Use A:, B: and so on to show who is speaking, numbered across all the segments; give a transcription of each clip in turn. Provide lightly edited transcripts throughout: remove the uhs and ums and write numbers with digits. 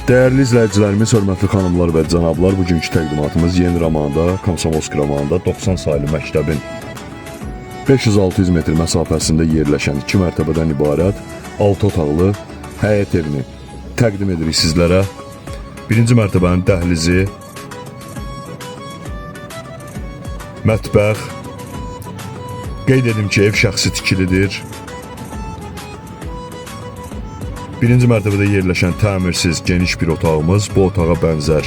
A: Değerli izləyicilərimiz, hörmətli xanımlar və cənablar, bugünkü təqdimatımız Yeni Romanda, Komsomolsk Romanda 90 saylı məktəbin 500-600 metr məsafəsində yerləşən 2 mərtəbədən ibarət 6 otaqlı həyət evini təqdim edirik sizlərə. Birinci mərtəbənin dəhlizi, mətbəx, qeyd edim ki, ev şəxsi tikilidir. Birinci mərtəbədə yerləşən təmirsiz geniş bir otağımız, bu otağa bənzər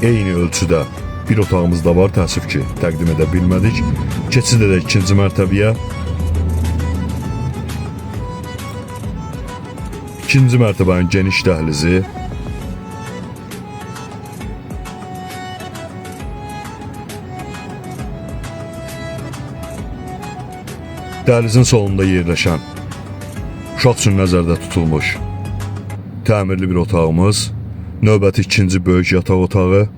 A: eyni ölçüdə bir otağımız da var, təəssüf ki, təqdim edə bilmədik. Keçid edək ikinci mərtəbəyə. İkinci mərtəbənin geniş dəhlizi, dəhlizin solunda yerləşən uşaq üçün nəzərdə tutulmuş təmirli bir otağımız, növbəti ikinci böyük yataq otağı,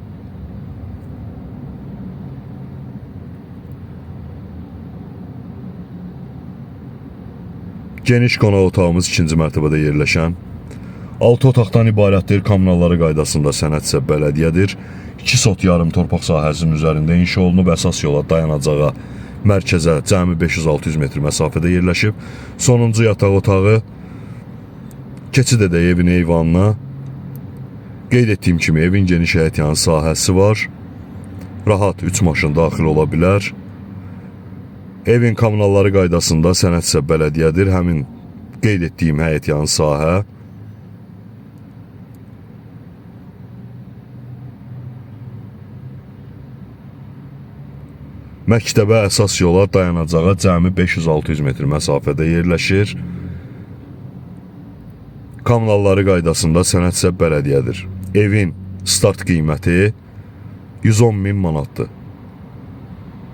A: geniş qonaq otağımız ikinci mərtəbədə yerləşən, 6 otaqdan ibarətdir, kommunalları qaydasında sənədsə bələdiyyədir, 2 sot yarım torpaq sahəsinin üzərində inşa olunub, əsas yola dayanacağa, mərkəzə cəmi 500-600 metr məsafədə yerləşib. Sonuncu yataq otağı, keçid edək evin eyvanına. Qeyd etdiyim kimi evin geniş həyətyanı sahəsi var, rahat 3 maşın daxil ola bilər. Evin kommunalları qaydasında sənədsə bələdiyyədir, həmin qeyd etdiyim həyətyanı sahə. Məktəbə əsas yola dayanacağa cəmi 500-600 metr məsafədə yerləşir. Kommunalları qaydasında sənədsə bələdiyyədir. Evin start qiyməti 110.000 manatdır.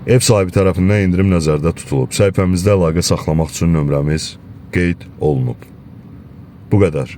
A: Ev sahibi tərəfindən indirim nəzərdə tutulub. Səhifəmizdə əlaqə saxlamaq üçün nömrəmiz qeyd olunub. Bu qədər.